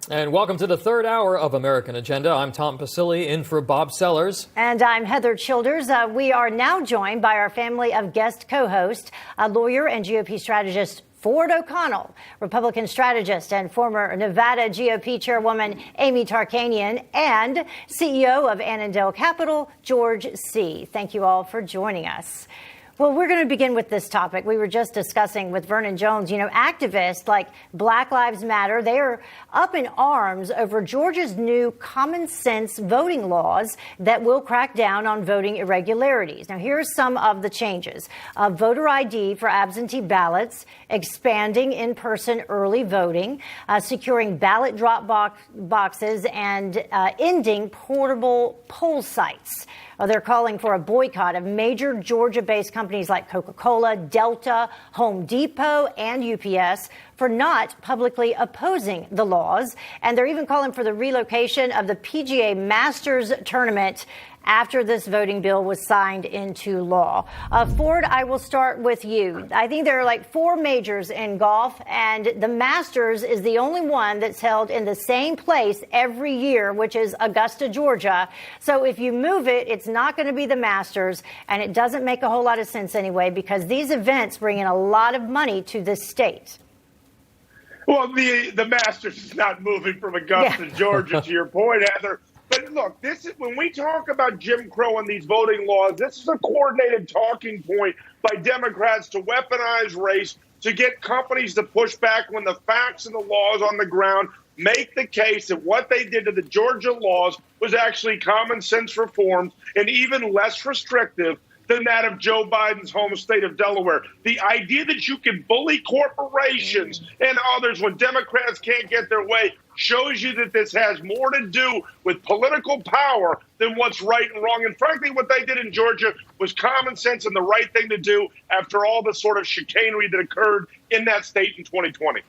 And welcome to the third hour of American Agenda. I'm Tom Pasilli, in for Bob Sellers. And I'm Heather Childers. We are now joined by our family of guest co-hosts, lawyer and GOP strategist Ford O'Connell, Republican strategist and former Nevada GOP chairwoman Amy Tarkanian, and CEO of Annandale Capital, George See. Thank you all for joining us. Well, we're going to begin with this topic. We were just discussing with Vernon Jones, activists like Black Lives Matter, they are up in arms over Georgia's new common sense voting laws that will crack down on voting irregularities. Now, here are some of the changes. Voter ID for absentee ballots, expanding in-person early voting, securing ballot drop boxes, and ending portable poll sites. They're calling for a boycott of major Georgia-based companies like Coca-Cola, Delta, Home Depot, and UPS for not publicly opposing the laws. And they're even calling for the relocation of the PGA Masters tournament after this voting bill was signed into law. Ford, I will start with you. I think there are like four majors in golf, and the Masters is the only one that's held in the same place every year, which is Augusta, Georgia. So if you move it, it's not going to be the Masters, and it doesn't make a whole lot of sense anyway, because these events bring in a lot of money to this state. Well, the Masters is not moving from Augusta, Georgia, to your point, Heather. But look, this is when we talk about Jim Crow and these voting laws, this is a coordinated talking point by Democrats to weaponize race, to get companies to push back when the facts and the laws on the ground make the case that what they did to the Georgia laws was actually common sense reforms and even less restrictive than that of Joe Biden's home state of Delaware. The idea that you can bully corporations and others when Democrats can't get their way shows you that this has more to do with political power than what's right and wrong. And frankly, what they did in Georgia was common sense and the right thing to do after all the sort of chicanery that occurred in that state in 2020.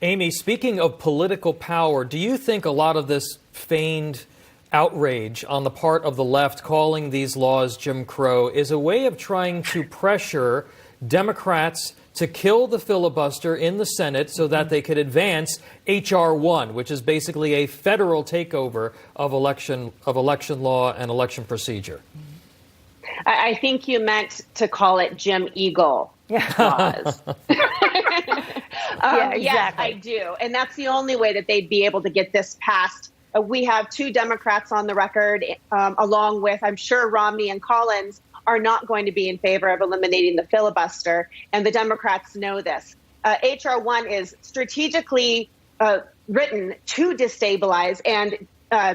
Amy, speaking of political power, do you think a lot of this feigned outrage on the part of the left calling these laws Jim Crow is a way of trying to pressure Democrats to kill the filibuster in the Senate so that they could advance H.R. 1, which is basically a federal takeover of election law and election procedure? I think you meant to call it Jim Eagle laws. Exactly. Yes, I do. And that's the only way that they'd be able to get this passed. We have two Democrats on the record, along with, I'm sure, Romney and Collins, are not going to be in favor of eliminating the filibuster, and the Democrats know this. H.R. 1 is strategically written to destabilize and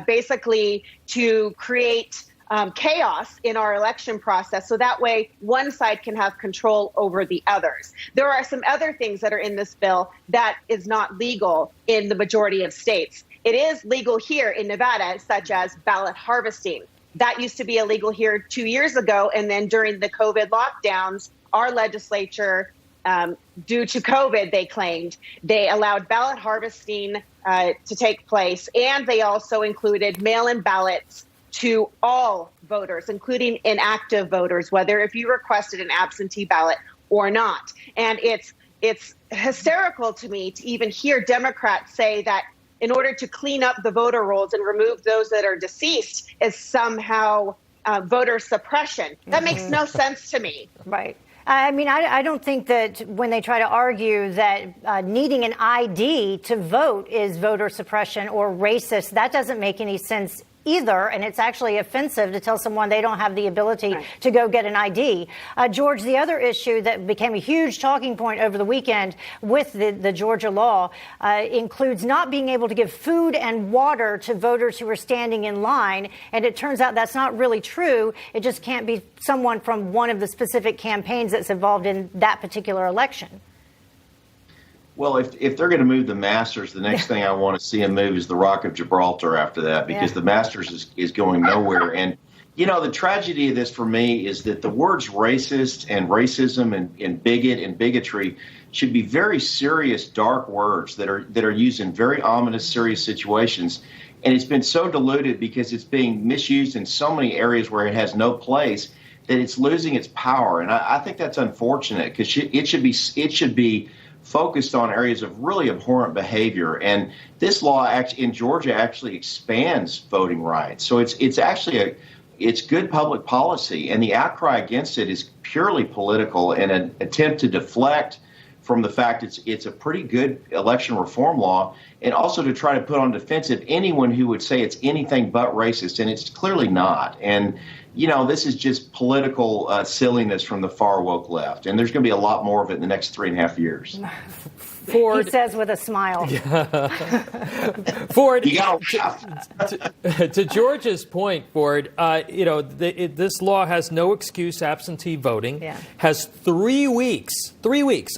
basically to create chaos in our election process, so that way one side can have control over the others. There are some other things that are in this bill that is not legal in the majority of states. It is legal here in Nevada, such as ballot harvesting. That used to be illegal here 2 years ago. And then during the COVID lockdowns, our legislature, due to COVID, they claimed, they allowed ballot harvesting to take place. And they also included mail-in ballots to all voters, including inactive voters, whether if you requested an absentee ballot or not. And it's hysterical to me to even hear Democrats say that in order to clean up the voter rolls and remove those that are deceased is somehow voter suppression. That makes no sense to me. Right. I mean, I don't think that when they try to argue that needing an ID to vote is voter suppression or racist, that doesn't make any sense either, and it's actually offensive to tell someone they don't have the ability to go get an ID. George, the other issue that became a huge talking point over the weekend with the Georgia law includes not being able to give food and water to voters who are standing in line, and it turns out that's not really true. It just can't be someone from one of the specific campaigns that's involved in that particular election. Well, if they're going to move the Masters, the next thing I want to see them move is the Rock of Gibraltar after that, because the Masters is going nowhere. And, the tragedy of this for me is that the words racist and racism and bigot and bigotry should be very serious, dark words that are used in very ominous, serious situations. And it's been so diluted because it's being misused in so many areas where it has no place that it's losing its power. And I think that's unfortunate, because it should be focused on areas of really abhorrent behavior. And this law in Georgia actually expands voting rights. So it's actually it's good public policy. And the outcry against it is purely political and an attempt to deflect from the fact it's a pretty good election reform law, and also to try to put on defensive anyone who would say it's anything but racist, and it's clearly not. And, this is just political silliness from the far woke left, and there's going to be a lot more of it in the next 3.5 years. Ford, he says with a smile. Ford, you gotta to George's point, Ford, this law has no excuse absentee voting, has 3 weeks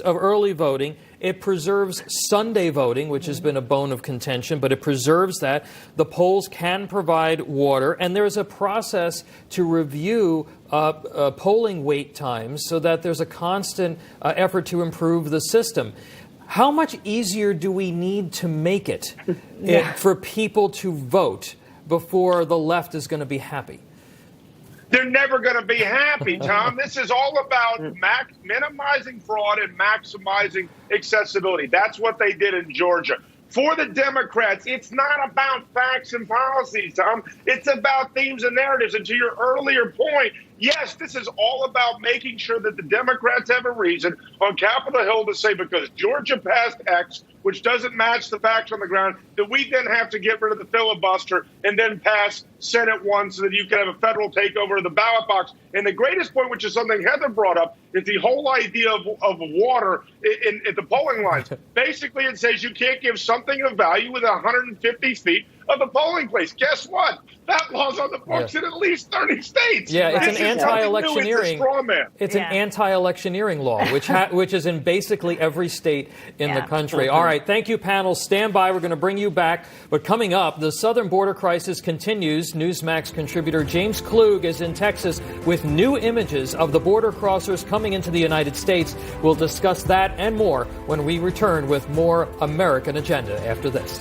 of early voting. It preserves Sunday voting, which has been a bone of contention, but it preserves that. The polls can provide water, and there's a process to review polling wait times so that there's a constant effort to improve the system. How much easier do we need to make it for people to vote before the left is going to be happy? They're never going to be happy, Tom. This is all about minimizing fraud and maximizing accessibility. That's what they did in Georgia. For the Democrats, it's not about facts and policies, Tom. It's about themes and narratives. And to your earlier point, yes, this is all about making sure that the Democrats have a reason on Capitol Hill to say, because Georgia passed X, which doesn't match the facts on the ground, that we then have to get rid of the filibuster and then pass Senate 1 so that you can have a federal takeover of the ballot box. And the greatest point, which is something Heather brought up, is the whole idea of water at the polling lines. Basically, it says you can't give something of value within 150 feet of the polling place. Guess what? That law's on the books in at least 30 states. Yeah, it's an anti-electioneering. It's an anti-electioneering law, which is in basically every state in the country. All right, thank you, panel. Stand by. We're going to bring you back. But coming up, the southern border crisis continues. Newsmax contributor James Klug is in Texas with new images of the border crossers coming into the United States. We'll discuss that and more when we return with more American Agenda after this.